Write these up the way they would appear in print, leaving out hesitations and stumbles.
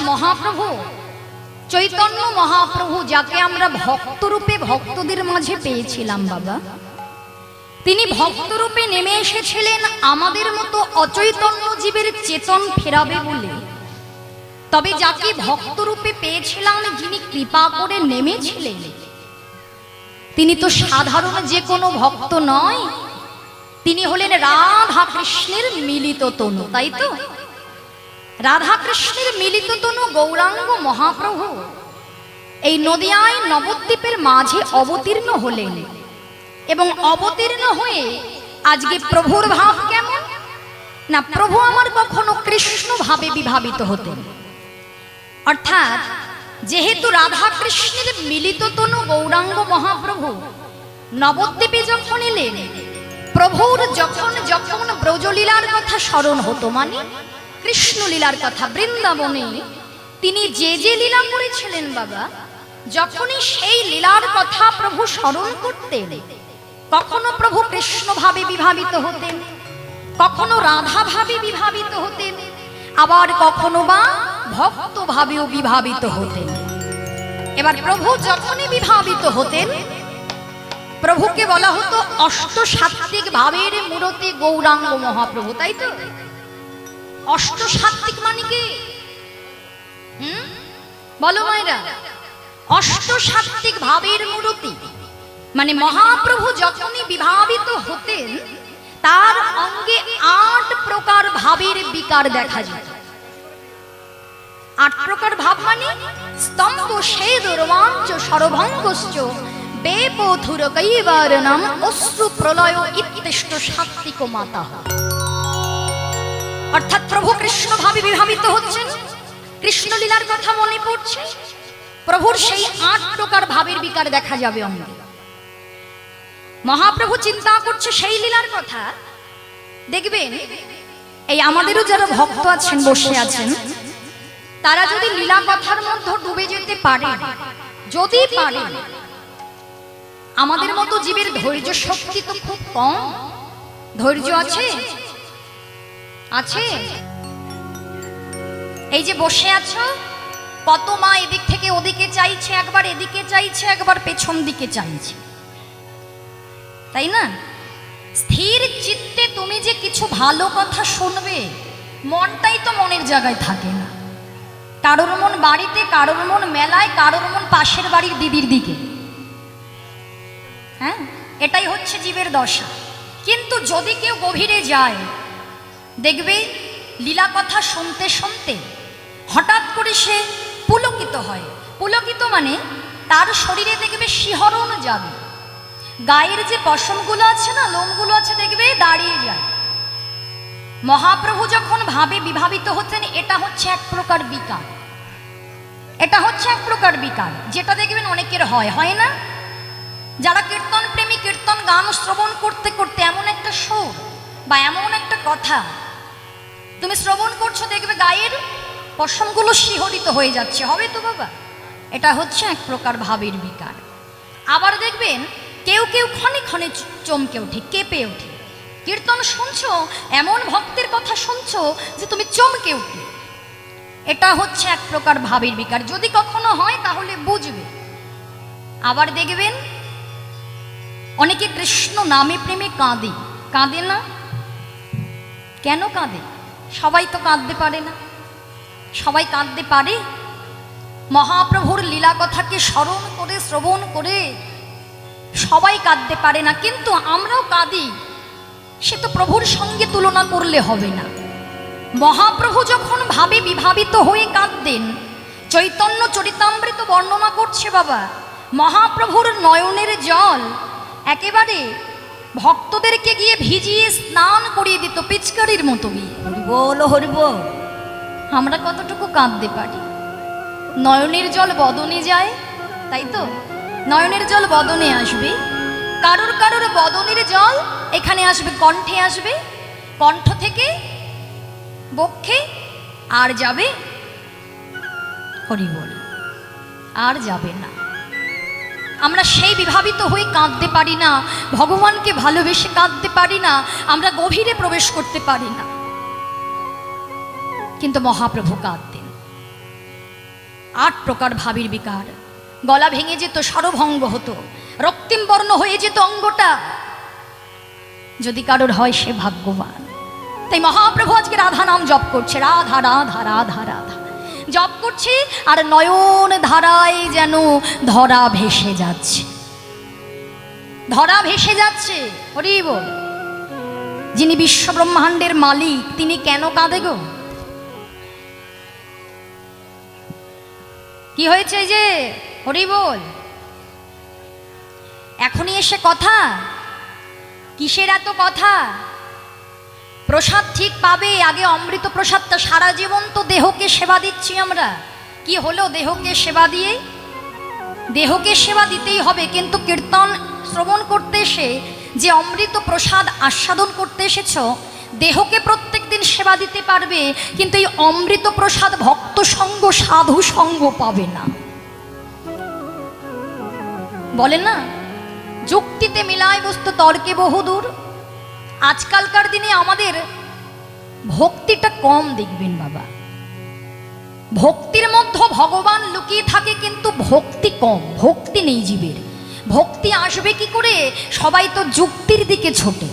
মহাপ্রভু চৈতন্য মহাপ্রভু, যাকে আমরা ভক্তরূপে ভক্তদের মাঝে পেয়েছিলাম বাবা, তিনি ভক্তরূপে নেমে এসেছিলেন আমাদের মতো অচৈতন্য জীবের চেতন ফেরাবে বলে। তবে যাকে ভক্তরূপে পেয়েছিলাম, যিনি কৃপা করে নেমেছিলেন, তিনি তো সাধারণ যে কোনো ভক্ত নয়, তিনি হলেন রাধা কৃষ্ণের মিলিত তনু, তাই তো? রাধা কৃষ্ণের মিলিত তনু গৌরাঙ্গ মহাপ্রভু এই নদিয়ায় নবদ্বীপের মাঝে অবতীর্ণ হলেন, এবং অবতীর্ণ হয়ে আজকে প্রভুর ভাব কেমন না, প্রভু আমার কখনো কৃষ্ণ ভাবে বিভাবিত হতেন। অর্থাৎ যেহেতু রাধা কৃষ্ণের মিলিত তনু গৌরাঙ্গ মহাপ্রভু নবদ্বীপে যখন এলেন, প্রভুর যখন যখন ব্রজলীলার কথা স্মরণ হতো, মানে কৃষ্ণলীলার কথা, বৃন্দাবনে তিনি যে যে লীলা করেছিলেন বাবা, যখনই সেই লীলার কথা প্রভু স্মরণ করতেন, কখনো প্রভু কৃষ্ণ ভাবে বিভাবিত হতেন, কখনো রাধা ভাবে বিভাবিত হতেন, আবার কখনো বা ভক্ত ভাবেও বিভাবিত হতেন। এবার প্রভু যখনই বিভাবিত হতেন, প্রভুকে বলা হতো অষ্টসাত্ত্বিক ভাবের মূরতি গৌরাঙ্গ মহাপ্রভু, তাই তো? অষ্টসাত্ত্বিক মানে কি? বলো মায়েরা, অষ্টসাত্ত্বিক ভাবের মূরতি মানে মহাপ্রভু যখনই বিভাবিত হতেন, তার অঙ্গে ৮ প্রকার ভাবের বিকার দেখা যায়। ৮ প্রকার ভাব মানে স্তম্ভ শেদ রোমাঞ্চ সরভঙ্গশ্চ বেপথুর কৈবারণম অশ্রু প্রলয় ইত্যষ্ট সাত্ত্বিক মাতা। অর্থাৎ প্রভু কৃষ্ণ ভাবে বিভাবিত হচ্ছেন, কৃষ্ণলীলার কথা মনে পড়ছে, প্রভুর সেই ৮ প্রকার ভাবের বিকার দেখা যাবে অঙ্গে। মহাপ্রভু চিন্তা করছে সেই লীলার কথা। দেখবেন এই আমাদেরও যারা ভক্ত আছেন, বসে আছেন, তারা যদি লীলা কথার মধ্যে ডুবে যেতে পারে, যদি পারে, আমাদের মতো জীবের ধৈর্য শক্তি তো খুব কম। ধৈর্য আছে? আছে? এই যে বসে আছো, কত মা এদিক থেকে ওদিকে চাইছে, একবার এদিকে চাইছে, একবার পেছন দিকে চাইছে, তাই না? স্থির চিত্তে তুমি যে কিছু ভালো কথা শুনবে, মনটাই তো মনের জায়গায় থাকে না। কারোর মন বাড়িতে, কারোর মন মেলায়, কারোর মন পাশের বাড়ির দিদির দিকে। হ্যাঁ, এটাই হচ্ছে জীবের দশা। কিন্তু যদি কেউ গভীরে যায়, দেখবে লীলা কথা শুনতে শুনতে হঠাৎ করে সে পুলকিত হয়। পুলকিত মানে তার শরীরে দেখবে শিহরণ যাবে, গায়ের যে পশমগুলো আছে না, লোমগুলো আছে, দেখবে দাঁড়িয়ে যায়। মহাপ্রভু যখন ভাবে বিভাবিত হতেন, এটা হচ্ছে এক প্রকার বিকার। এটা হচ্ছে এক প্রকার বিকার, যেটা দেখবেন অনেকের হয়, হয় না? যারা কীর্তন প্রেমী, কীর্তন গান শ্রবণ করতে করতে এমন একটা সুর বা এমন একটা কথা তুমি শ্রবণ করছো, দেখবে গায়ের পশমগুলো শিহরিত হয়ে যাচ্ছে, হবে তো বাবা? এটা হচ্ছে এক প্রকার ভাবের বিকার। আবার দেখবেন কেউ কেউ ক্ষণে ক্ষণে চমকে ওঠে, কেঁপে ওঠে। কীর্তন শুনছো, এমন ভক্তের কথা শুনছো যে তুমি চমকে উঠবে, এটা হচ্ছে এক প্রকার ভাবের বিকার। যদি কখনো হয় তাহলে বুঝবে। আবার দেখবেন অনেকে কৃষ্ণ নামে প্রেমে কাঁদে। কাঁদে না? কেন কাঁদে? সবাই তো কাঁদতে পারে না। সবাই কাঁদতে পারে? মহাপ্রভুর লীলা কথাকে স্মরণ করে, শ্রবণ করে সবাই কাঁদতে পারে না, কিন্তু আমরাও কাঁদি। সে তো প্রভুর সঙ্গে তুলনা করলে হবে না। মহাপ্রভু যখন ভাবে বিভাবিত হয়ে কাঁদতেন, চৈতন্য চরিতামৃত বর্ণনা করছে বাবা, মহাপ্রভুর নয়নের জল একেবারে ভক্তদেরকে গিয়ে ভিজিয়ে স্নান করিয়ে দিত পিচকারির মতো। হরিবল হরিবল। আমরা কতটুকু কাঁদতে পারি? নয়নের জল বদনে যায়, তাই তো? নয়নের জল বদনে আসবে, কারোর কারোর বদনের জল এখানে আসবে, কণ্ঠে আসবে, কণ্ঠ থেকে বক্ষে, আর যাবে হরিবল, আর যাবে না। আমরা সেই বিভাবিত হয়ে কাঁদতে পারি না, ভগবানকে ভালোবেসে কাঁদতে পারি না, আমরা গভীরে প্রবেশ করতে পারি না। কিন্তু মহাপ্রভু কাঁদতেন। 8 প্রকার ভাবির বিকার। গলা ভেঙে যেত, স্বরভঙ্গ হতো, রক্তিম বর্ণ হয়ে যেত অঙ্গটা। যদি কারোর হয় সে ভাগ্যবান। তাই মহাপ্রভু আজকে রাধা নাম জপ করছে, রাধা রাধা রাধা রাধা জপ করছে, আর নয়ন ধারায় যেন ধরা ভেসে যাচ্ছে, ধরা ভেসে যাচ্ছে। হরি বল। যিনি বিশ্ব ব্রহ্মাণ্ডের মালিক তিনি কেন কাঁদে গো? কি হয়েছে? যে হরি বল, এখনই এসে কথা? কিসের এত কথা? প্রসাদ ঠিক পাবে, আগে অমৃত প্রসাদটা। সারা জীবন তো দেহকে সেবা দিচ্ছি আমরা, কি হলো দেহকে সেবা দিয়ে? দেহকে সেবা দিতেই হবে, কিন্তু কীর্তন শ্রবণ করতে এসে যে অমৃত প্রসাদ আস্বাদন করতে এসেছ, দেহকে প্রত্যেক দিন সেবা দিতে পারবে, কিন্তু এই অমৃত প্রসাদ ভক্ত সঙ্গ সাধু সঙ্গ পাবে না। বলে না, যুক্তিতে মিলায় বস্তু তর্কে বহুদূর। আজকালকার দিনে আমাদের ভক্তিটা কম দেখবেন বাবা। ভক্তির মধ্যে ভগবান লুকিয়ে থাকে, কিন্তু ভক্তি কম, ভক্তি নেই জীবের। ভক্তি আসবে কি করে? সবাই তো যুক্তির দিকে ছোটে।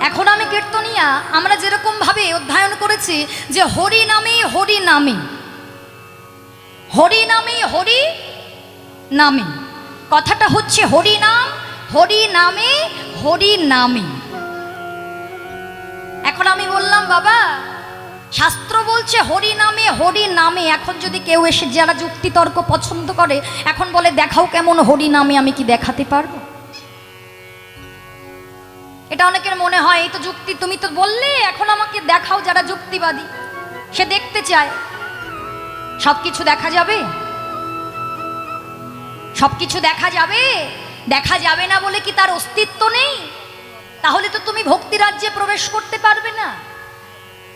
এখন আমি কীর্তনিয়া, আমরা যেরকম ভাবে অধ্যয়ন করেছি যে হরি নামে হরি নামে, হরি নামে হরি নামে, কথাটা হচ্ছে হরি নাম, হরি নামে হরি নামে। এখন আমি বললাম বাবা শাস্ত্র বলছে হরি নামে হরি নামে। এখন যদি কেউ এসে, যারা যুক্তি তর্ক পছন্দ করে, এখন বলে দেখাও কেমন হরি নামে, আমি কি দেখাতে পারবো? এটা অনেকের মনে হয় এই তো যুক্তি, তুমি তো বললে, এখন আমাকে দেখাও। যারা যুক্তিবাদী সে দেখতে চায় সবকিছু দেখা যাবে, সবকিছু দেখা যাবে। দেখা যাবে না বলে কি তার অস্তিত্ব নেই? তাহলে তো তুমি ভক্তি রাজ্যে প্রবেশ করতে পারবে না।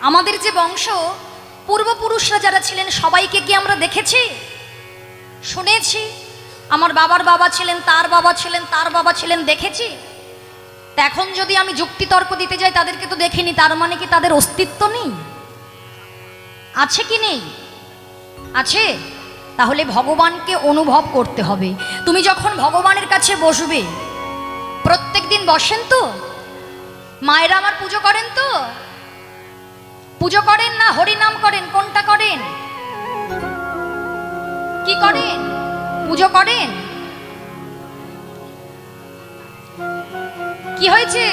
আমাদের যে বংশ, পূর্বপুরুষরা যারা ছিলেন সবাইকে কি আমরা দেখেছি, শুনেছি? আমার বাবার বাবা ছিলেন, তার বাবা ছিলেন, তার বাবা ছিলেন, দেখেছি। তা এখন যদি আমি যুক্তি তর্ক দিতে যাই, তাদেরকে তো দেখিনি, তার মানে কি তাদের অস্তিত্ব নেই? আছে কি নেই? আছে। তাহলে ভগবানকে অনুভব করতে হবে। তুমি যখন ভগবানের কাছে বসবে, প্রত্যেক দিন বসেন তো? মায়েরা আমার পুজো করেন তো? পুজো করেন না হরিনাম করেন? কোনটা করেন? কি করেন? পুজো করেন? কি হয়েছে?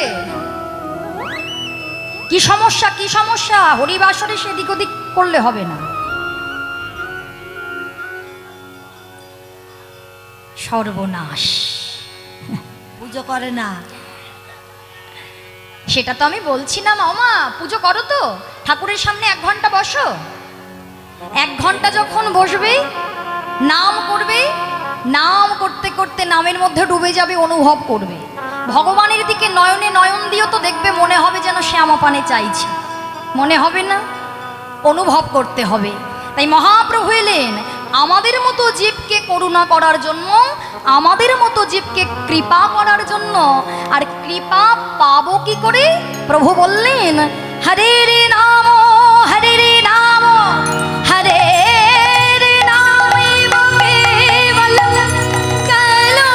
কি সমস্যা? কি সমস্যা? হরিবাসরে সেদিক ওদিক করলে হবে না। সর্বনাশ, পুজো করে না। সেটা তো আমি বলছি না মামা, পুজো করো তো, ঠাকুরের সামনে 1 ঘন্টা বসো। 1 ঘন্টা যখন বসবে, নাম করবে, নাম করতে করতে নামের মধ্যে ডুবে যাবে, অনুভব করবে। ভগবানের দিকে নয়নে নয়ন দিও তো দেখবে মনে হবে যেন শ্যামা পানে চাইছে। মনে হবে না? অনুভব করতে হবে। তাই মহাপ্রভু এলেন আমাদের মতো জীবকে করুণা করার জন্য, আমাদের মতো জীবকে কৃপা করার জন্য। আর কৃপা পাবো কি করে? প্রভু বললেন হরে রে নাম, হরে রে নাম, হরে রে নাম কেবলম কালো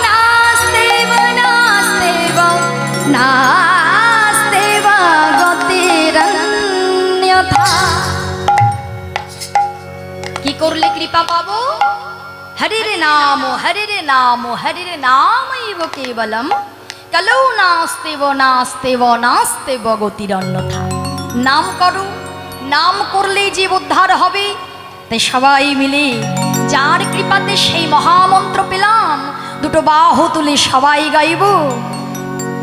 নাস্তেব নাস্তেব নাস্তেব গতিরন্যথা। কি করলে কৃপা পাবো? হরে রে নাম, হরে রে নাম, হরে রে নাম কেবলম কালো নাস্তেব নাস্তেব নাস্তেব গতিরন্যথা। নাম করো, নাম করলেই জীব উদ্ধার হবে। তাই সবাই মিলে যার কৃপাতে সেই মহামন্ত্র পেলাম, দুটো বাহু তুলে সবাই গাইব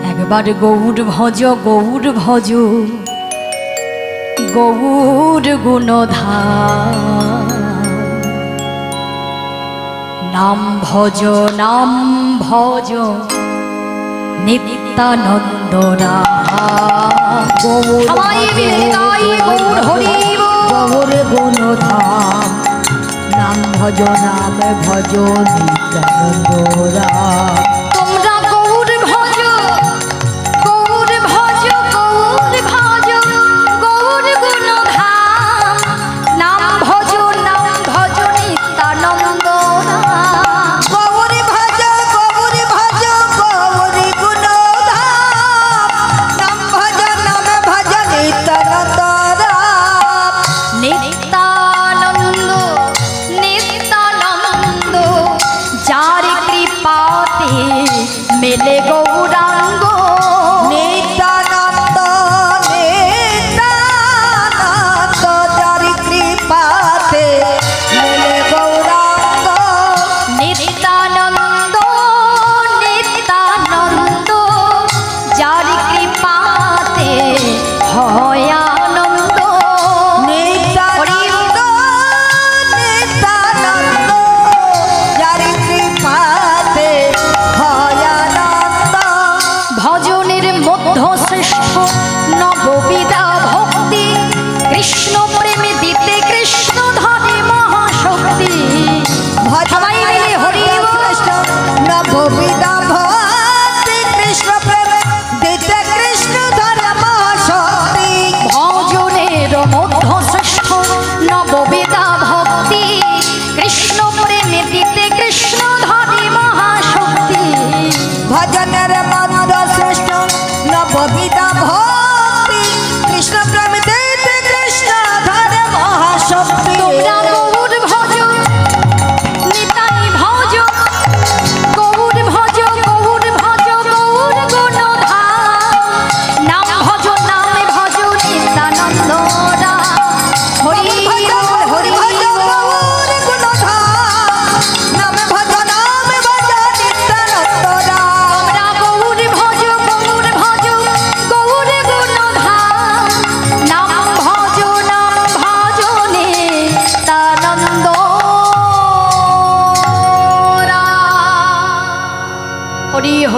একবার গৌর ভজ, গৌর ভজ, গৌর গুণধাম। নাম ভজ, নাম ভজ, নিত্যানন্দ সবাই মিলে গাই গৌর হরি গৌর গুণধাম। নাম ভজ, নাম ভজ, নিত্যানন্দ রাম। তোমরা গৌর ভজ, গৌর ভজ, গৌর ভজ, গৌর গুণধাম।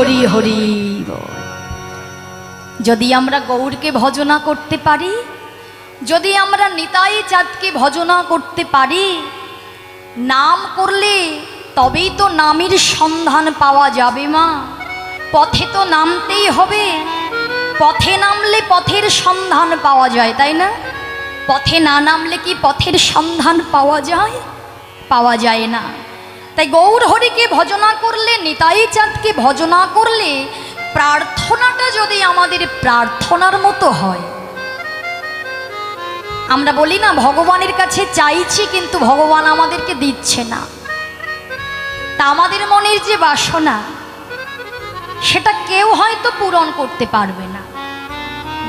হরি হরি বল। যদি আমরা গৌরকে ভজনা করতে পারি, যদি আমরা নিতাই চাঁদকে ভজনা করতে পারি, নাম করলে তবেই তো নামের সন্ধান পাওয়া যাবে মা। পথে তো নামতেই হবে, পথে নামলে পথের সন্ধান পাওয়া যায়, তাই না? পথে না নামলে কি পথের সন্ধান পাওয়া যায়? পাওয়া যায় না। তাই গৌর হরিকে ভজনা করলে, নিতাই চাঁদকে ভজনা করলে, প্রার্থনাটা যদি আমাদের প্রার্থনার মতো হয়। আমরা বলি না ভগবানের কাছে চাইছি কিন্তু ভগবান আমাদেরকে দিচ্ছে না, তা আমাদের মনের যে বাসনা সেটা কেউ হয়তো পূরণ করতে পারবে না।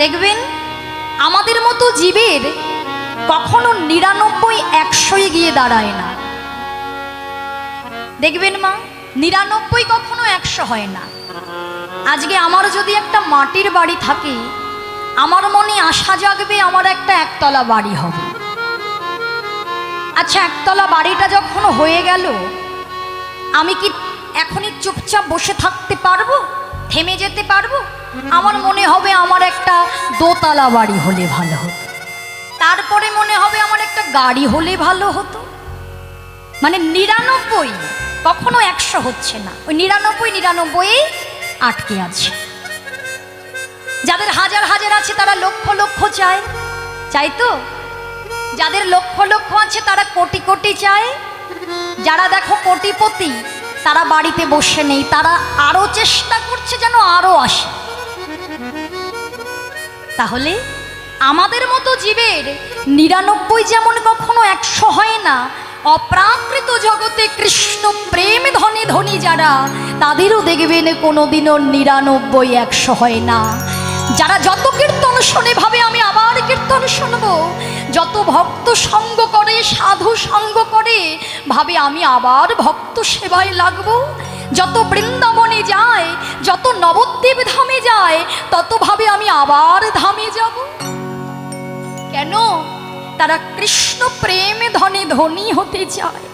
দেখবেন আমাদের মতো জীবের কখনো 99 100 গিয়ে দাঁড়ায় না। দেখবেন মা, 99 কখনো 100 হয় না। আজকে আমার যদি একটা মাটির বাড়ি থাকে, আমার মনে আশা জাগবে আমার একটা একতলা বাড়ি হবে। আচ্ছা, একতলা বাড়িটা যখন হয়ে গেল, আমি কি এখনই চুপচাপ বসে থাকতে পারবো? থেমে যেতে পারবো? আমার মনে হবে আমার একটা দোতলা বাড়ি হলে ভালো হতো, তারপরে মনে হবে আমার একটা গাড়ি হলে ভালো হতো। মানে 99 কখনো 100 হচ্ছে না, ওই 99 আটকে আছে। যাদের হাজার হাজার আছে তারা লক্ষ লক্ষ চায়, চাই তো? যাদের লক্ষ লক্ষ আছে তারা কোটি কোটি চায়। যারা দেখো কোটিপতি, তারা বাড়িতে বসে নেই, তারা আরো চেষ্টা করছে যেন আরো আসে। তাহলে আমাদের মতো জীবের 99 যেমন কখনো 100 হয় না, অপ্রাকৃত জগতে কৃষ্ণ প্রেম ধনে ধনী যারা, তাদেরও দেখবেন কোনোদিনও 99 100 হয় না। যারা যত কীর্তন শোনে ভাবে আমি আবার কীর্তন শুনবো, যত ভক্ত সঙ্গ করে, সাধু সঙ্গ করে ভাবে আমি আবার ভক্ত সেবায় লাগবো। যত বৃন্দাবনে যায়, যত নবদ্বীপ ধামে যায়, তত ভাবে আমি আবার ধামে যাব। কেন? তারা কৃষ্ণ প্রেম ধনে ধনী হতে চায়।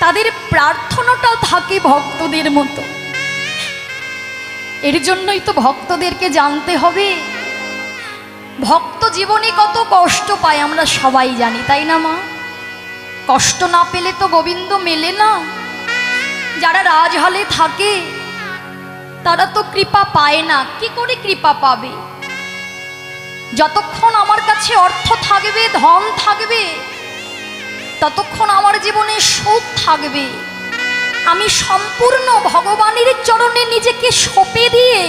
তাদের প্রার্থনাটা থাকে ভক্তদের মতো। এর জন্যই তো ভক্তদেরকে জানতে হবে। ভক্ত জীবনে কত কষ্ট পায় আমরা সবাই জানি, তাই না মা? কষ্ট না পেলে তো গোবিন্দ মেলে না। যারা রাজহালে থাকে তারা তো কৃপা পায় না। কি করে কৃপা পাবে? যতক্ষণ আমার কাছে অর্থ থাকবে, ধন থাকবে, ততক্ষণ আমার জীবনে সুখ থাকবে। আমি সম্পূর্ণ ভগবানের চরণে নিজেকে সঁপে দিয়ে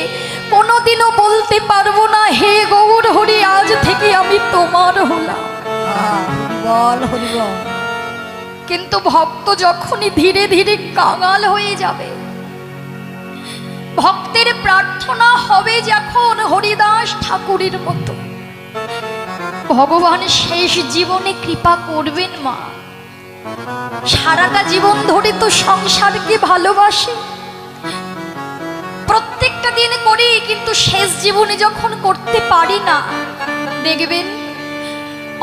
কোনোদিনও বলতে পারবো না, হে গৌর হরি, আজ থেকে আমি তোমার হলাম। বল হরি বল। কিন্তু ভক্ত যখনই ধীরে ধীরে কাঙাল হয়ে যাবে, ভক্তের প্রার্থনা হবে যখন হরিদাস ঠাকুরের মতো, ভগবান শেষ জীবনে কৃপা করবেন মা। সারাটা জীবন ধরে তো সংসারকে ভালোবাসে, প্রত্যেকটা দিন করি, কিন্তু শেষ জীবনে যখন করতে পারি না, দেখবেন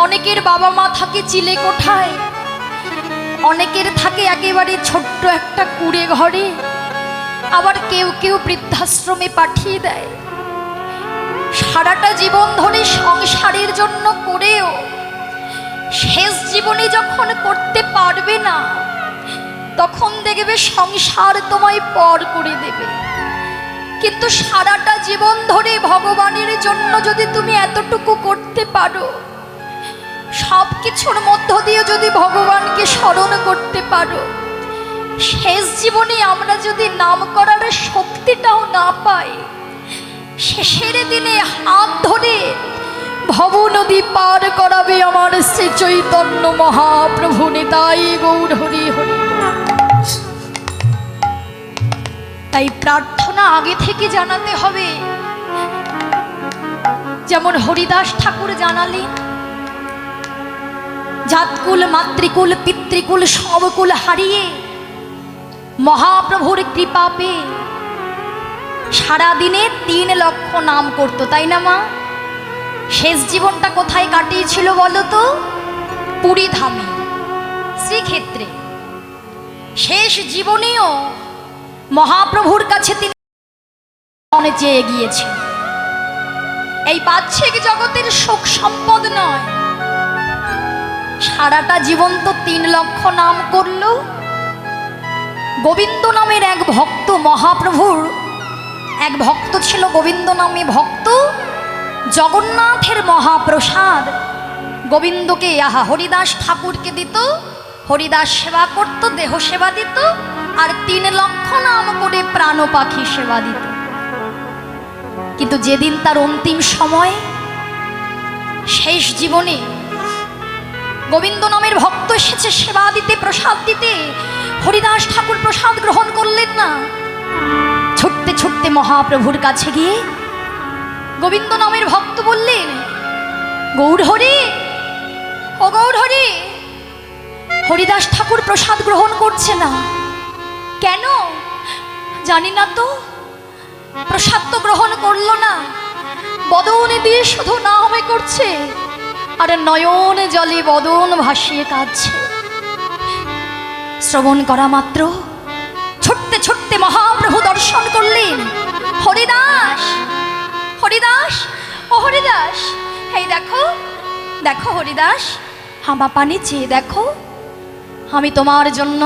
অনেকের বাবা মা থাকে চিলে কোঠায়, অনেকের থাকে একেবারে ছোট্ট একটা কুঁড়ে ঘরে, আবার কেউ কেউ বৃদ্ধাশ্রমে পাঠিয়ে দেয়। সারাটা জীবন ধরে সংসারের জন্য করেও শেষ জীবনে যখন করতে পারবে না, তখন দেখবে সংসার তোমায় পর করে দেবে। কিন্তু সারাটা জীবন ধরে ভগবানের জন্য যদি তুমি এতটুকু করতে পারো, সব কিছুর মধ্য দিয়ে যদি ভগবানকে স্মরণ করতে পারো, শেষ জীবনে আমরা যদি নাম করার শক্তিটাও না পাই, শেষের দিনে হাত ধরে ভব নদী পার করাবে আমার শ্রী চৈতন্য মহাপ্রভু নিতাই গৌর হরি হরি। তাই প্রার্থনা আগে থেকে জানাতে হবে। যেমন হরিদাস ঠাকুর জানালেন, জাতকুল মাতৃকুল পিতৃকুল সবকুল হারিয়ে মহাপ্রভুর কৃপা পেয়ে সারাদিনে 3 লক্ষ নাম করত, তাই না মা? শেষ জীবনটা কোথায় কাটিয়েছিল বলো তো? পুরী ধামে, শ্রীক্ষেত্রে। শেষ জীবনেও মহাপ্রভুর কাছে তিনি মনে চেয়ে গিয়েছে। এই বাহ্যিক জগতের সুখ সম্পদ নয়, সারাটা জীবন তো 3 লক্ষ নাম করল। গোবিন্দ নামের এক ভক্ত, মহাপ্রভুর এক ভক্ত ছিল, গোবিন্দ নামে ভক্ত, জগন্নাথের মহাপ্রসাদ গোবিন্দকে হরিদাস ঠাকুরকে দিত, হরিদাস সেবা করত, দেহ সেবা দিত, আর 3 লক্ষ নাম করে প্রাণ পাখি সেবা দিত। কিন্তু যেদিন তার অন্তিম সময়, শেষ জীবনে গোবিন্দ নামের ভক্ত এসেছে সেবা দিতে, প্রসাদ দিতে, হরিদাস ঠাকুর প্রসাদ গ্রহণ করলেন না। ছুটতে ছুটতে মহাপ্রভুর কাছে গিয়ে গোবিন্দ নামের ভক্ত বললেন, গৌরহরি, ও গৌরহরি, হরিদাস ঠাকুর প্রসাদ গ্রহণ করছে না কেন? জানি না তো, প্রসাদ তো গ্রহণ করলো না, বদনে দিয়ে শুধু নামে করছে, আর নয়ন জলে বদন ভাসিয়ে কাঁদছে। শ্রবণ করা মাত্র ছুটতে ছুটতে মহাপ্রভু দর্শন করলেন। হরিদাস, হরিদাস, ও হরিদাস, এই দেখো, দেখো হরিদাস, হামা পানি চেয়ে দেখো, আমি তোমার জন্য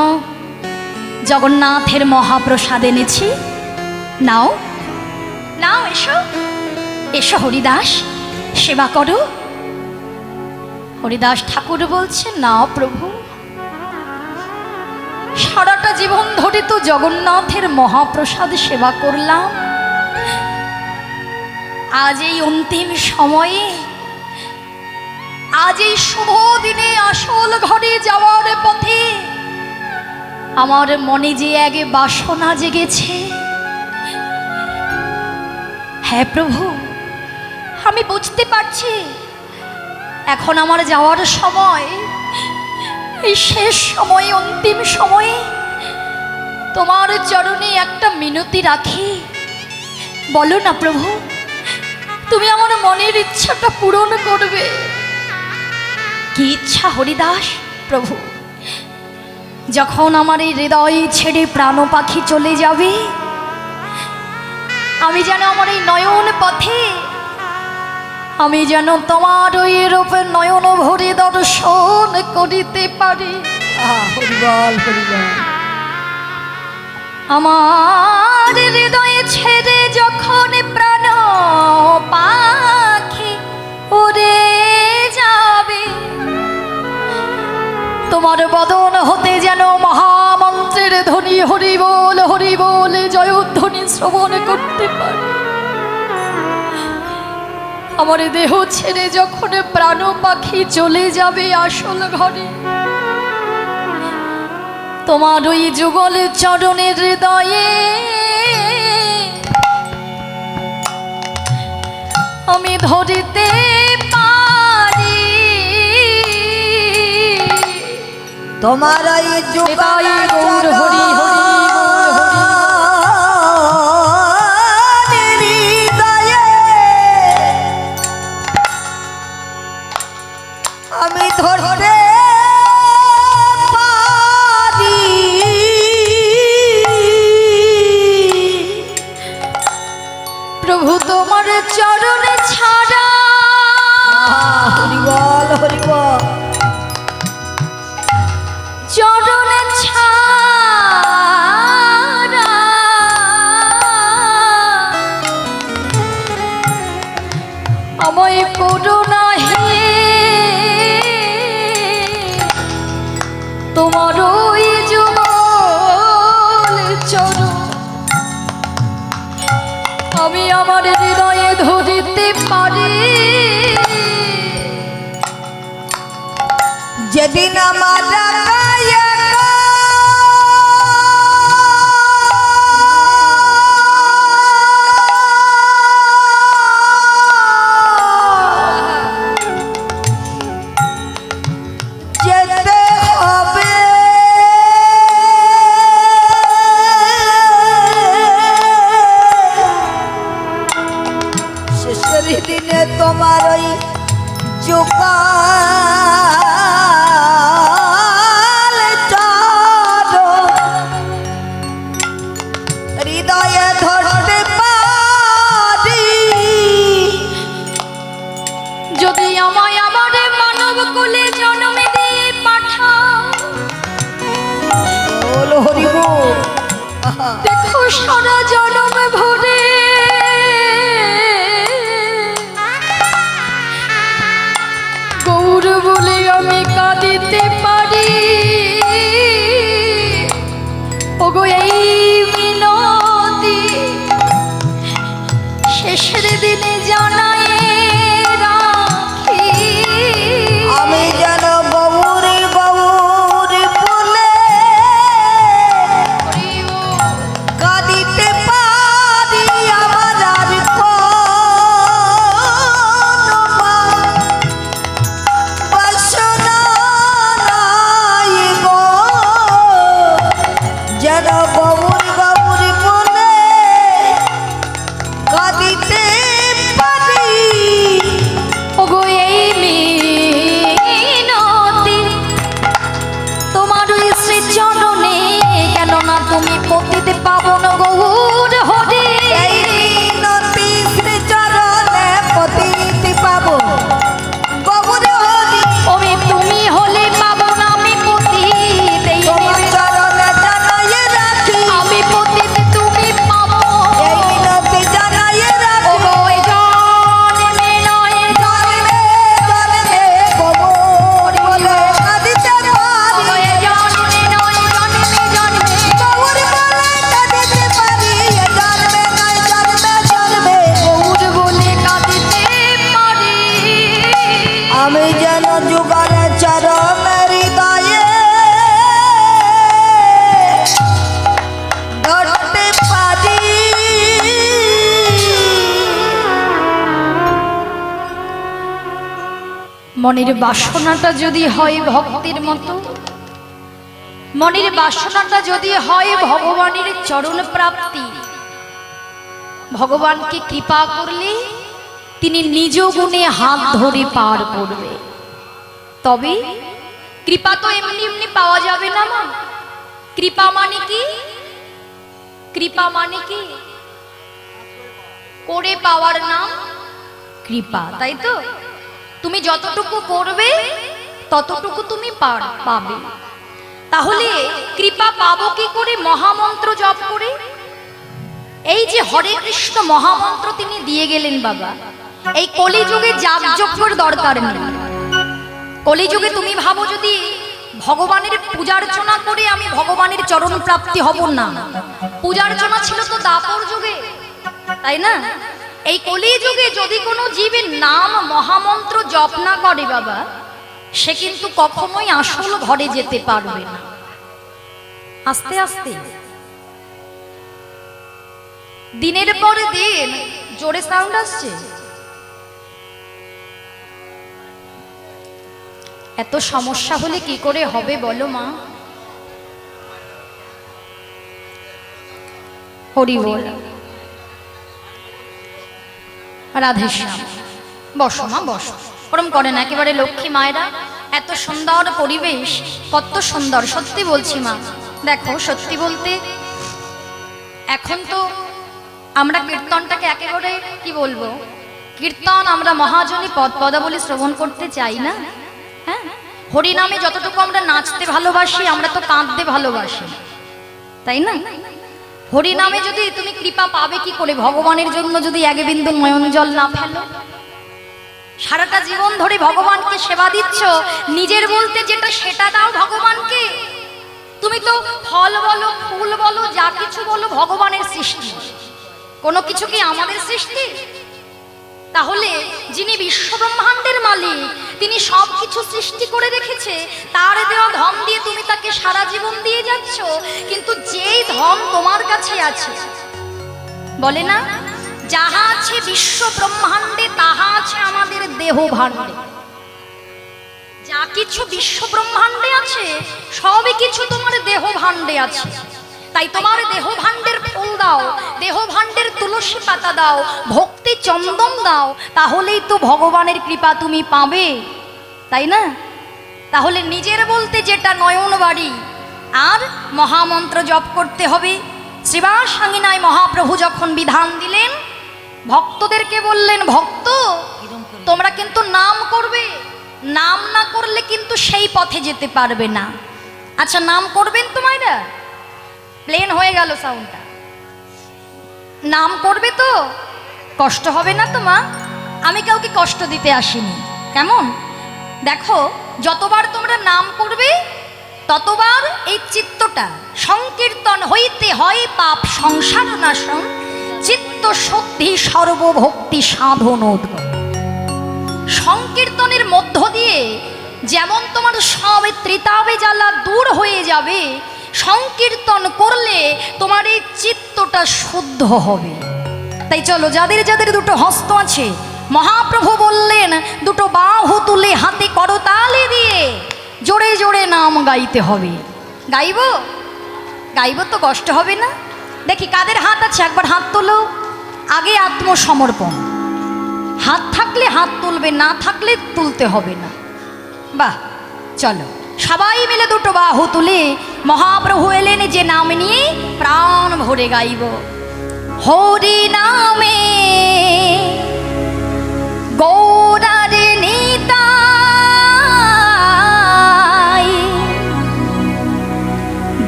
জগন্নাথের মহাপ্রসাদ এনেছি, নাও নাও, এসো এসো হরিদাস, সেবা করো। হরিদাস ঠাকুর বলছে, না প্রভু, সারাটা জীবন ধরে তো জগন্নাথের মহাপ্রসাদ সেবা করলাম, আজ এই অন্তিম সময়ে, আজ এই শুভ দিনে আসল ঘরে যাওয়ার পথে আমার মনে যে এক বাসনা জেগেছে, হ্যাঁ প্রভু, আমি বুঝতে পারছি এখন আমার যাওয়ার সময়, এই শেষ সময়ে, অন্তিম সময়ে তোমার চরণে একটা মিনতি রাখি, বলো না প্রভু, তুমি আমার মনের ইচ্ছাটা পূরণ করবে। কি ইচ্ছা হরিদাস? প্রভু, যখন আমার এই হৃদয় ছেড়ে প্রাণ পাখি চলে যাবে, আমি যেন আমার এই নয়ন পথে, আমি যেন তোমার ওই রূপে নয়ন ভরে দর্শন করিতে পারি। হরিবল হরিবল। আমার হৃদয়ে ছেড়ে যখন প্রাণ পাখি উড়ে যাবে, তোমার বদন হতে যেন মহামন্ত্রের ধ্বনি হরি বল, হরি বল জয়ধ্বনি শ্রবণ করতে পারি। আমার দেহ ছেড়ে যখন প্রাণ পাখি চলে যাবে আসল ঘরে, তোমার ওই যুগল চরণের হৃদয়ে আমি ধরিতে পারি। তোমার এই যুগল গৌর হরি হরি আমি ধরতে পারি। প্রভু তোমার চরণে ছাড়া, হরিবল হরিবল, চরণে ছাড়া আমায় করুণা হে, তোমার ওই যুগল চরণ আমি আমার হৃদয়ে ধরিতে পারি। যেদিন আমার যেতে হবে, শেষের দিনে তোমার ওই যুগল সারা জনম ভরে গৌর বলে আমি কাঁদিতে পারি, ওগো এই মিনতি শেষের দিনে জানাই রাখি। আমি যেন গৌরী গৌরী বলে কাঁদিতে পারি, আমার আর কোনো বাসনা নাই গো, যেন গৌরী গৌরী বলে কাঁদিতে পারি। ওগো এই মিনতি তোমার ওই শ্রী চরণে, কেননা তুমি পতিতে পাবন গৌর হরি। এই মিনতি শ্রীচরণে পতিতে পাবো গৌর হরি। ওমি তুমি হলে পাবন আমি পতিতে, তোমার চরণে জানাইয়ে রাখি, আমি পতিতে তুমি পাবো। এই মিনতি জানাইয়ে রাখি। ওগো এই জন্মে নয় জন্মে জন্মে গৌর বলে কাঁদিতে ওগো পারি, এই জন্মে নয় জন্মে জন্মে গৌর বলে কাঁদিতে পারি, এ জন্মে নয় জন্মে জন্মে। গৌর বলে কাঁদিতে পারি। আমি যেন যুগলে চরণের হৃদয়ে ধরতে পারি। মনের বাসনাটা যদি হয় ভক্তির মতো, মনের বাসনাটা যদি হয় ভগবানের চরণ প্রাপ্তি, ভগবানকে কৃপা করলে তিনি নিজ গুণে হাত ধরে পার করবে। তবে কৃপা তো এমনি এমনি পাওয়া যাবে না মা। কৃপা মানে কি? কৃপা মানে কি? করে পাওয়ার নাম কৃপা, তাই তো? তুমি যতটুকু করবে ততটুকু তুমি পাবে। তাহলে কৃপা পাবো কি করে? মহামন্ত্র জপ করে। এই যে হরে কৃষ্ণ মহামন্ত্র তিনি দিয়ে গেলেন বাবা, এই কলিযুগে যাগযজ্ঞের দরকার নেই। কলিযুগে তুমি ভাবো যদি ভগবানের পূজার্চনা করে আমি ভগবানের চরণ প্রাপ্তি হব না, পূজার্চনা ছিল তো দাপর যুগে, তাই না? এই কলিযুগে যদি কোনো জীবের নাম মহামন্ত্র জপ না করে বাবা, সে কিন্তু কখনোই আসল ঘরে যেতে পারবে না। আস্তে আস্তে দিনের পর দিন, জোরে সাউন্ড আসছে, এত সমস্যা হলে কি করে হবে বলো মা? হরি বল, রাধেশ্যাম। বসো মা বসো, ওরম করেন একেবারে লক্ষ্মী মায়েরা। এত সুন্দর পরিবেশ, কত সুন্দর, সত্যি বলছি মা। দেখো সত্যি বলতে এখন তো আমরা কীর্তনটাকে একেবারে কি বলবো, কীর্তন আমরা মহাজনী পদ পদাবলী শ্রবণ করতে চাই না। হ্যাঁ, হরিনামে যতটুকু আমরা নাচতে ভালোবাসি, আমরা তো কাঁদতে ভালোবাসি, তাই না? হরিনামে যদি তুমি কৃপা পাবে কি করে? ভগবানের জন্য যদি এক বিন্দু নয়ন জল না ফেলো, সারাটা জীবন ধরে ভগবানকে সেবা দিচ্ছ, নিজের বলতে যেটা সেটা দাও ভগবানকে। তুমি তো ফল বলো, ফুল বলো, যা কিছু বলো ভগবানের সৃষ্টি, কোনো কিছু কি আমাদের সৃষ্টি? তাহলে যিনি বিশ্ব ব্রহ্মাণ্ডের মালিক, তিনি সব কিছু সৃষ্টি করে রেখেছে, তার দেওয়া ধন দিয়ে তুমি তাকে সারা জীবন দিয়ে যাচ্ছ। কিন্তু যেই ধন তোমার কাছে আছে, বলে না যাহা আছে বিশ্ব ব্রহ্মাণ্ডে তাহা আছে আমাদের দেহ ভাণ্ডে। যা কিছু বিশ্ব ব্রহ্মাণ্ডে আছে সবই কিছু তোমার দেহ ভাণ্ডে আছে। তাই তোমার দেহ ভাণ্ডের ফুল দাও, দেহ ভাণ্ডের তুলসী পাতা দাও, ভক্তি চন্দন দাও, তাহলেই তো ভগবানের কৃপা তুমি পাবে, তাই না? তাহলে নিজের বলতে যেটা নয়ন বাড়ি, আর মহামন্ত্র জপ করতে হবে। শ্রীবাস সাঙ্গিনায় মহাপ্রভু যখন বিধান দিলেন, ভক্তদেরকে বললেন, ভক্ত তোমরা কিন্তু নাম করবে, নাম না করলে কিন্তু সেই পথে যেতে পারবে না। আচ্ছা নাম করবেন তো মায়েরা? প্লেন হয়ে গেল সাউন্ডটা। নাম করবে তো, কষ্ট হবে না তো মা? আমি কাউকে কষ্ট দিতে আসিনি, কেমন? দেখো, যতবার তোমরা নাম করবে ততবার এই চিত্তটা সংকীর্তন হইতে হয় পাপ সংসার নাশন, চিত্ত শুদ্ধি সর্বভক্তি সাধন উদ্গম। সংকীর্তনের মধ্য দিয়ে যেমন তোমার সব ত্রিতাবে জ্বালা দূর হয়ে যাবে, সংকীর্তন করলে তোমার এই চিত্তটা শুদ্ধ হবে। তাই চলো, যাদের যাদের দুটো হস্ত আছে, মহাপ্রভু বললেন দুটো বাহু তুলে হাতে করতালি দিয়ে জোরে জোরে নাম গাইতে হবে। গাইব? গাইব তো, কষ্ট হবে না? দেখি কাদের হাত আছে, একবার হাত তোলো। আগে আত্মসমর্পণ, হাত থাকলে হাত তুলবে, না থাকলে তুলতে হবে না। বাহ, চলো সবাই মিলে দুটো বাহু তুলে মহাপ্রভু এলেন যে নাম নিয়ে প্রাণ ভরে গাইব। হরি নামে গৌরার নিতাই,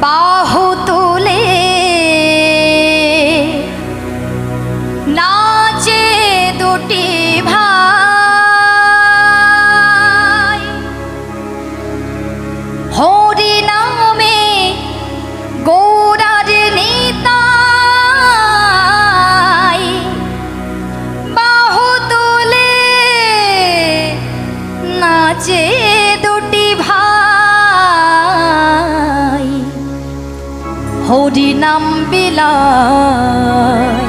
বাহু তুলে নাচে দুটি ভাই। হরি নামে গৌরার নিতাই, বাহু তুলে নাচে দুটি ভাই। হরি নাম বিলায়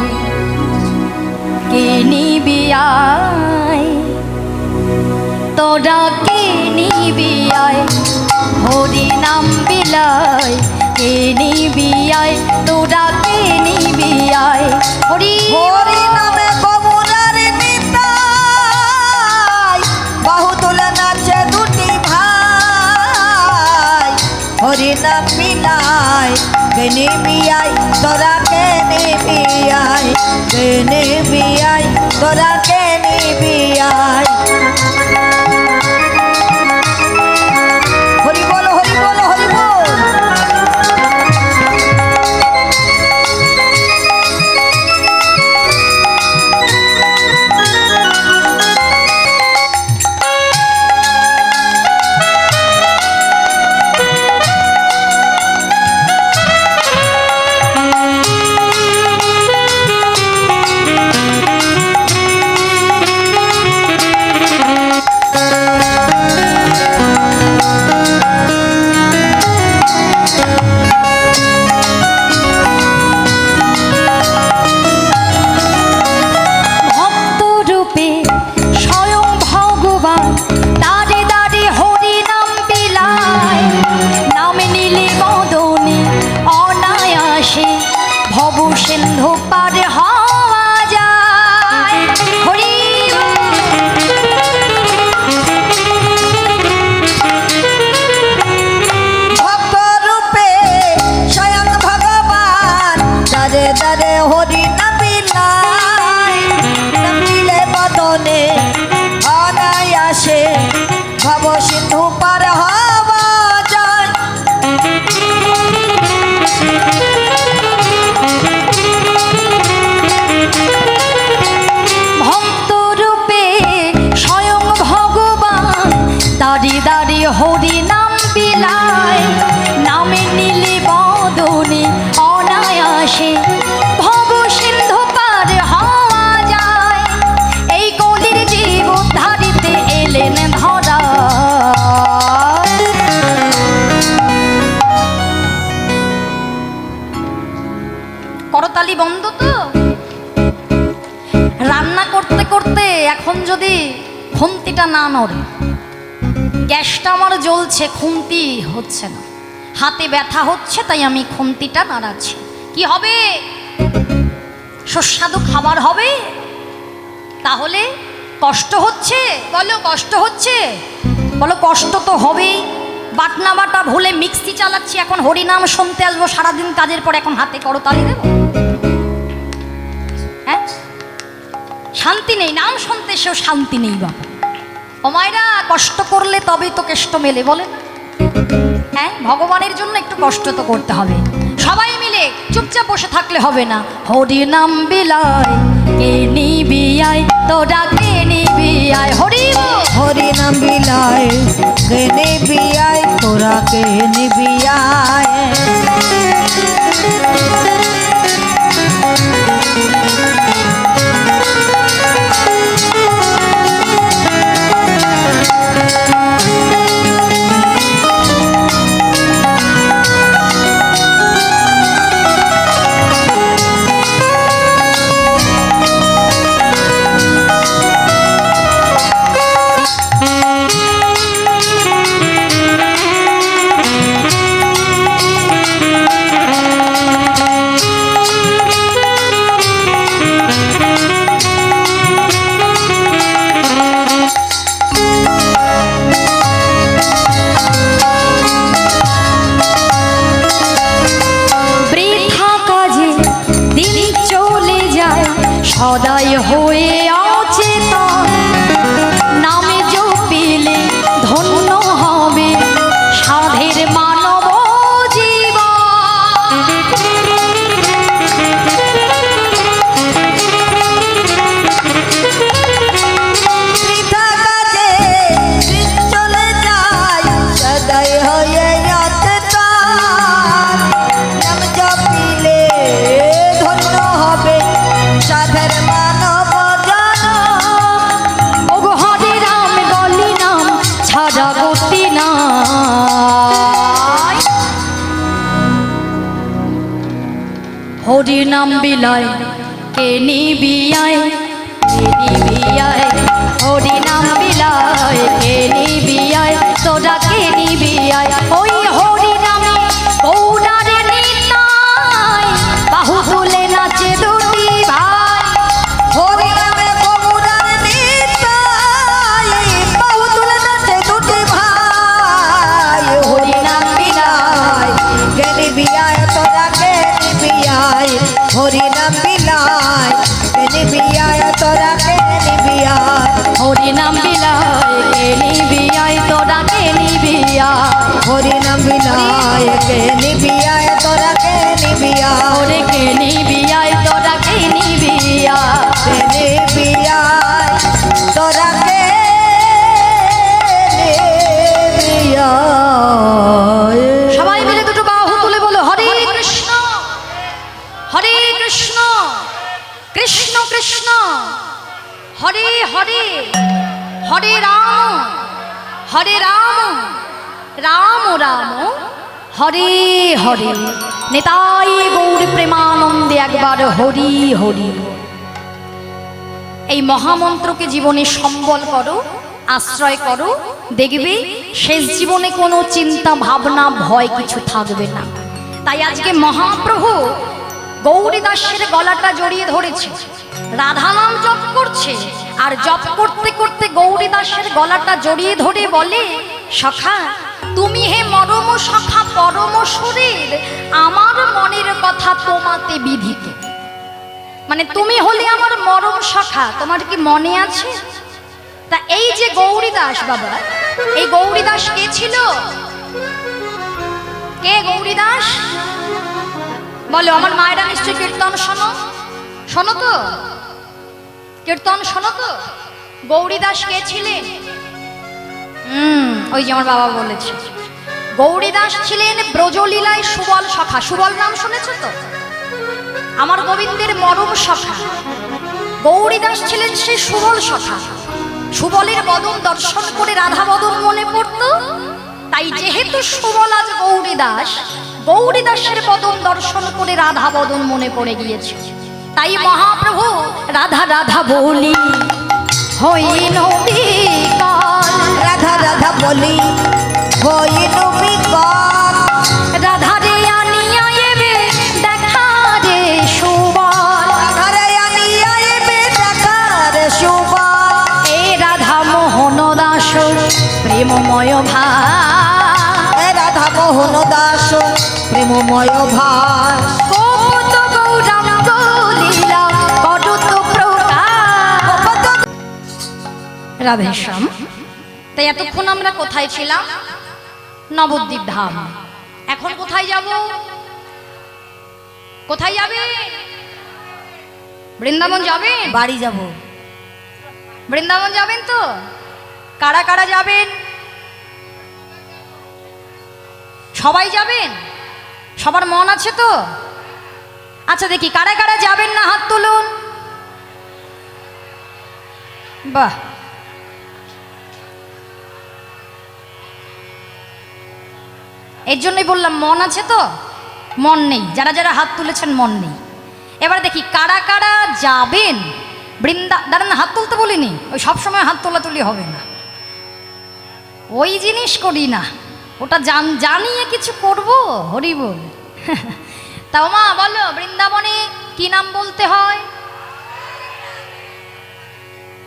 কে নিবি আয়, তোরা কে নিবি আয়। হরি নাম বিলায় কে নিবি আয়, তোরা কে নিবি আয়। হরি হরি নামে গৌরার নিতাই, বাহু তুলে নাচে দুটি ভাই। হরি নাম বিলায় কে নিবি আয়, তোরা কে নিবি আয়। কে নিবি আয়, তোরা কে নিবি আয়। হরি বল, হরি বল, হরি বল। সিন্ধু পার হওয়া যায়। হরি ভক্ত রূপে স্বয়ং ভগবান, দারে দারে হরি নাম বিলায়। নাম দিলে বদনে অনায়াসে ভব সিন্ধু পার হওয়া যায়। দাঁড়ি দাঁড়ি হরি নাম বিলায়, নামে নীলে বদনে অনায়াসে ভব সিন্ধু পার হওয়া যায়। এই কলির জীব ধারিতে এলেন ধরা। করতালি বন্ধ তো? রান্না করতে করতে এখন যদি খুন্তিটা না নড়ে, গ্যাসটা আমার জ্বলছে, খুন্তি হচ্ছে না, হাতে ব্যথা হচ্ছে, তাই আমি খুন্তিটা নাড়াচ্ছি, কি হবে? সুস্বাদু খাবার হবে? তাহলে কষ্ট হচ্ছে? বলো কষ্ট হচ্ছে? বলো কষ্ট তো হবেই। বাটনা বাটা ভুলে মিক্সি চালাচ্ছি, এখন হরিনাম শুনতে আসবো, সারাদিন কাজের পর এখন হাতে করতালি দেব? হ্যাঁ, শান্তি নেই, নাম শুনতে সেও শান্তি নেই বাবা। ও মায়েরা, কষ্ট করলে তবেই তো কেষ্ট মেলে, বলে না? হ্যাঁ, ভগবানের জন্য একটু কষ্ট তো করতে হবে। সবাই মিলে চুপচাপ বসে থাকলে হবে না। হরি নাম বিলায় কে নিবি আয়, তোরা কে নিবি আয়। হরি বল। হরি নাম বিলায় কে নিবি আয়, তোরা কে নিবি আয়। সদাই হয়ে অচেতন, নামে জপিলে ধন্য হবে সাধের মানব জীবন। বৃথা কাজে দিন চলে যায়, সদাই হয়ে অচেতন, নাম জপিলে ধন্য হবে সাধের মানব জন। ওগো হরে রাম বলি নাম ছাড়া গতি নাই। হরি নাম বিলায় কে নিবি আয়, কে নিবি আয়। হরি নাম বিলায় কে নিবি আয়, তোরা কে নিবি আয়। ওই হরি নামে গৌরারে নিতাই, বাহু তুলে নাচে দুটি ভাই। হরি নামে গৌরার নিতাই, বাহু তুলে নাচে দুটি ভাই। হরি নাম বিলায় কে নিবি আয়, তোরা কে নিবি আয়। হরি নাম বিলায় কে নিবি আয়, তোরা কে নিবি আয়। হরি নাম বিলায় কে নিবি আয়, তোরা কে নিবি আয়। হরি নাম বিলায় কে নিবি আয়, তোরা কে নিবি আয়। ওরে কে নিবি আয়, তোরা কে নিবি আয়। কে নিবি আয়, তোরা কে নিবি আয়। সবাই মিলে দুটো বাহু তুলে বলো হরে কৃষ্ণ, হরে কৃষ্ণ, কৃষ্ণ কৃষ্ণ হরে হরে, হরে রাম, হরে রাম, রাম রাম হরে হরে। নেতাই গৌর প্রেমানন্দে একবার হরি হরি। এই মহামন্ত্রকে জীবনে সম্বল করো, আশ্রয় করো, দেখবে শেষ জীবনে কোনো চিন্তা ভাবনা ভয় কিছু থাকবে না। তাই আজকে মহাপ্রভু গৌরীদাসের গলাটা জড়িয়ে ধরেছে, রাধা নাম জপ করছে, আর জপ করতে করতে গৌরীদাসের গলাটা জড়িয়ে ধরে বলে, সখা তুমি হে মরম সখা পরম সুরের, আমার মনের কথা তোমাতে বিধিত। মানে তুমি হলে আমার মরম সখা, তোমার কি মনে আছে? তা এই যে গৌরীদাস বাবা, এই গৌরীদাস কে ছিল? কে গৌরীদাস বলো? আমার মায়েরা নিশ্চয় কীর্তন শোনো, শোনো তো, কীর্তন শোনো তো। গৌরীদাস কে ছিলেন? ওই যে আমার বাবা বলেছে, গৌরীদাস ছিলেন ব্রজলীলায় সুবল সখা। সুবল নাম শুনেছ তো? আমার গোবিন্দের মরম সখা। গৌরীদাস ছিলেন সেই সুবল সখা। সুবলের বদন দর্শন করে রাধা বদন মনে পড়ত। তাই যেহেতু সুবল আজ গৌরীদাস, গৌরীদাসের বদন দর্শন করে রাধা বদন মনে পড়ে গিয়েছে। তাই মহাপ্রভু রাধা রাধা বলি হইল বিকল, রাধা রাধা বলি হইল বিকল, রাধা রে আনিয়া এবে দেখা রে সুবল, রাধা রে আনিয়া এবে দেখা রে সুবল। এ রাধা মোহন দাস প্রেমময় ভাই, এ রাধা মোহন দাস প্রেমময় ভাই, কত গৌরাঙ্গ লীলা কত প্রকার। রাধেশ্যাম। তাই এতক্ষণ আমরা কোথায় ছিলাম? নবদ্বীপ ধাম। এখন কোথায় যাব? কোথায় যাবেন? বৃন্দাবন যাবেন? বাড়ি যাব। বৃন্দাবন যাবেন তো? কারা কারা যাবেন? সবাই যাবেন? সবার মন আছে তো? আচ্ছা দেখি কারা কারা যাবেন না হাত তুলুন। বাহ, এর জন্যই বললাম মন আছে তো। মন নেই, যারা যারা হাত তুলেছেন মন নেই। এবার দেখি কারা কারা যাবেন দাঁড়ান, হাত তুলতে বলিনি, ওই সবসময় হাত তোলাতুলি হবে না, ওই জিনিস করি না, ওটা জানিয়ে কিছু করব। হরি বল। তাও মা বলো, বৃন্দাবনে কি নাম বলতে হয়?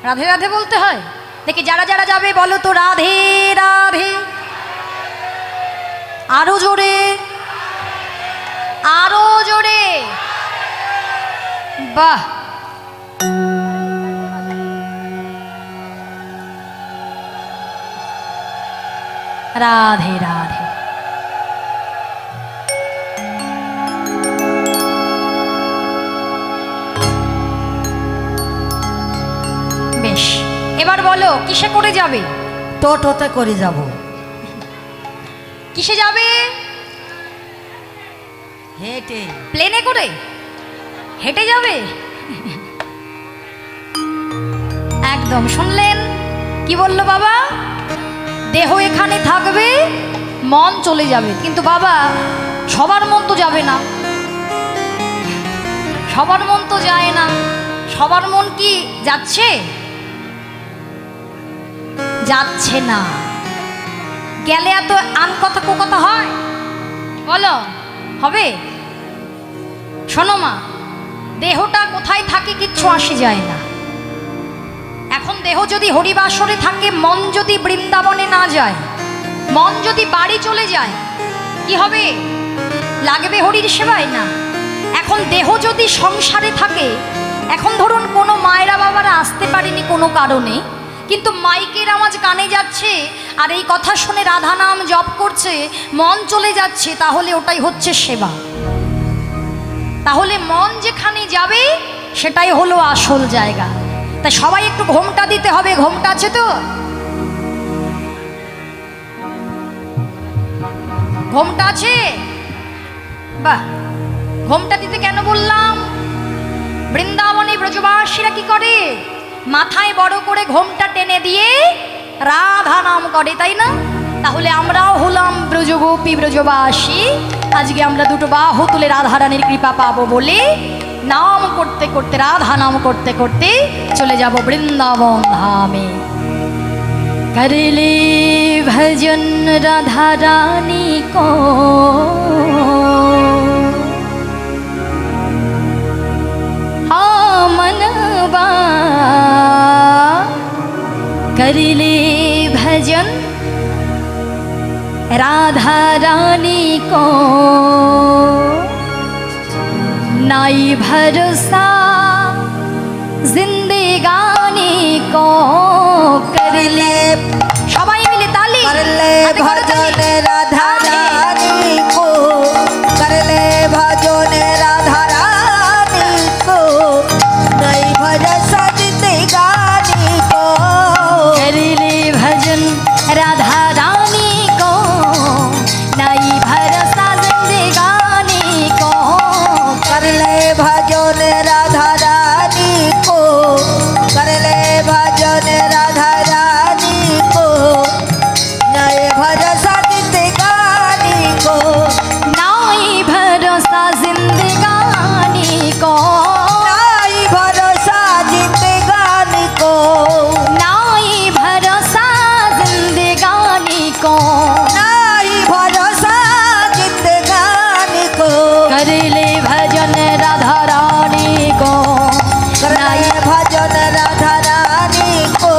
রাধে রাধে বলতে হয়। দেখি যারা যারা যাবে বলো তো, রাধে রাধে। আরো জোরে, আরো জোরে। বাহ, রাধে রাধে। বেশ, এবার বলো কিসে করে যাবে? টোটোতে করে যাব। কিসে যাবে? হেঁটে। প্লেনে করে? হেঁটে যাবে? একদম শুনলেন কি বললো বাবা? দেহ এখানে থাকবে, মন চলে যাবে। কিন্তু বাবা সবার মন তো যাবে না, সবার মন তো যায় না। সবার মন কি যাচ্ছে? যাচ্ছে না। গেলে এত আন কথা কো কথা হয়? বলো, হবে? শোনো মা, দেহটা কোথায় থাকে কিচ্ছু আসে যায় না। এখন দেহ যদি হরিবাসরে থাকে, মন যদি বৃন্দাবনে না যায়, মন যদি বাড়ি চলে যায়, কি হবে? লাগবে হরির সেবায় না। এখন দেহ যদি সংসারে থাকে, এখন ধরুন কোনো মায়েরা বাবারা আসতে পারেনি কোনো কারণে, কিন্তু মাইকের আওয়াজ কানে যাচ্ছে আর এই কথা শুনে রাধা নাম জপ করছে, মন চলে যাচ্ছে, তাহলে ওটাই হচ্ছে সেবা। তাহলে মন যেখানে যাবে সেটাই হলো আসল জায়গা। তা সবাই একটু ঘোমটা দিতে হবে। ঘোমটা আছে তো? ঘোমটা আছে? বাহ, ঘোমটা দিতে কেন বললাম? বৃন্দাবনে ব্রজবাসীরা কি করে? মাথায় বড় করে ঘোমটা টেনে দিয়ে রাধা নাম করে, তাই না? তাহলে আমরাও হলাম ব্রজগোপী ব্রজবাসী। আজকে আমরা দুটো বাহু তুলে রাধারানীর কৃপা পাবো বলে নাম করতে করতে, রাধা নাম করতে করতে চলে যাব বৃন্দাবন ধামে। করলে ভজন রাধা রানী কো, मनवा करले भजन राधा रानी को, नाई भरोसा जिंदगानी को। करले सबाई मिले ताली। करले भजन राधा रानी को, करले भजन राधा रानी को, नहीं भरोसा जिंदगानी को। करले भजन राधा रानी को, नहीं भरोसा जिंदगानी को। करले भजन राधा रानी को, करले भजन राधा रानी को, नहीं भरोसा जिंदगानी को। नाई भरोसा जिंदगानी को, नाई भरोसा जिंदगानी को, नाई भरोसा जिंदगानी को। नाई भरोसा जिंदगानी को। करले भजन राधा रानी को, करले भजन राधा रानी को,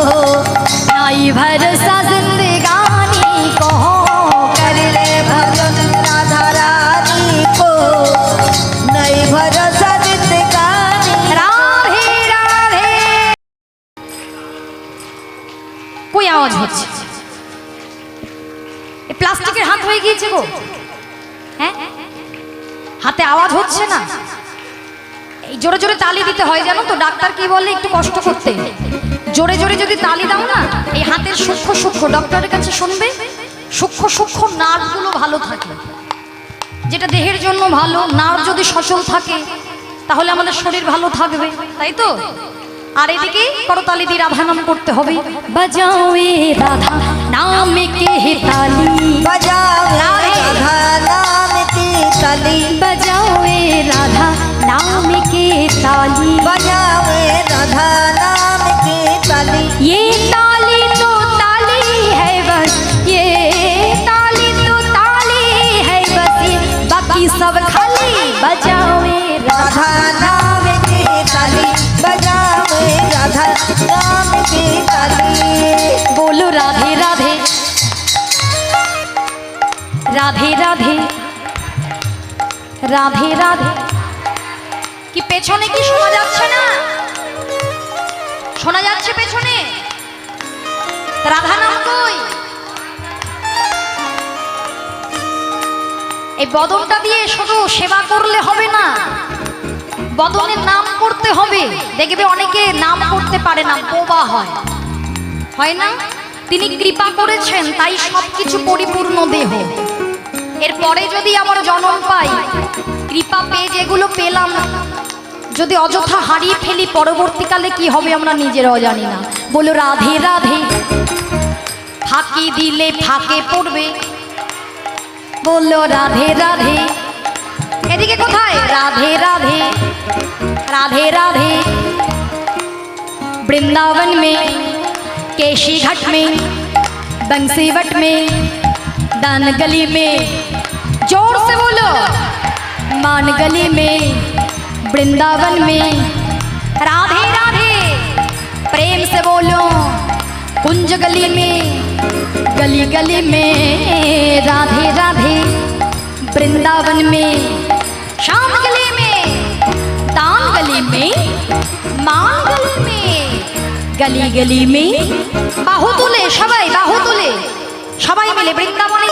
नाई भरोसा जिंदगानी को। करले भजन राधा रानी को, नहीं भरोसा जिंदगानी। রাধে রাধে। কই আওয়াজ হচ্ছে? এই প্লাস্টিকের হাত হয়ে গিয়েছে গো। হ্যাঁ, হাতে আওয়াজ হচ্ছে না, এই জোরে জোরে তালি দিতে হয়, জানো তো? ডাক্তার কি বলে, একটু কষ্ট করতে। জোরে জোরে যদি তালি দাও না, এই হাতের সূক্ষ্ম সূক্ষ্ম, ডক্টরের কাছে শুনবে, সূক্ষ্ম সূক্ষ্ম নার্ভগুলো ভালো থাকে, যেটা দেহের জন্য ভালো। নার্ভ যদি সচল থাকে তাহলে আমাদের শরীর ভালো থাকবে, তাই তো? আর এদিকে করতালি দিয়ে রাধা নাম করতে হবে। বাজাও এ রাধা নাম কে তালি, बजाओ राधा नाम की ताली, बजाओ ए राधा नाम के ताली, बजाओ राधा नाम की ताली। ये ताली तो ताली है बस, ये ताली तो ताली है बस, ये बाकी सब खाली। बजाओ ए राधा राधा नाम की ताली, बजाओ राधा नाम की ताली। बोलो राधे राधे রাধে রাধে রাধে রাধে। কি পেছনে কি শোনা যাচ্ছে না? শোনা যাচ্ছে পেছনে? রাধা নাম কই? এই বদনটা দিয়ে শুধু সেবা করলে হবে না, বদনের নাম করতে হবে। দেখবে অনেকে নাম করতে পারে না, বোবা হয়, হয় না? তিনি কৃপা করেছেন তাই সবকিছু পরিপূর্ণ দেহ। এরপরে যদি আমার জন্ম পাই, কৃপা পেয়ে যেগুলো পেলাম যদি অযথা হারিয়ে ফেলি, পরবর্তীকালে কি হবে আমরা নিজেরাও জানি না। বলো রাধে রাধে। ফাঁকি দিলে ফাঁকে পড়বে, বলো রাধে রাধে। এদিকে কোথায়? রাধে রাধে রাধে রাধে। वृंदावन में, केशी घाट में, बंसी वट में, दान गली में, जोर से बोलो मान गली में, वृंदावन में राधे राधे। प्रेम से बोलो कुंज गली में, गली गली में राधे राधे। वृंदावन में, शाम गली में, दान गली में, मान गली में, गली गली में। बाहु तुले सबाई, बाहु तुले सबाई मिले बृंदावने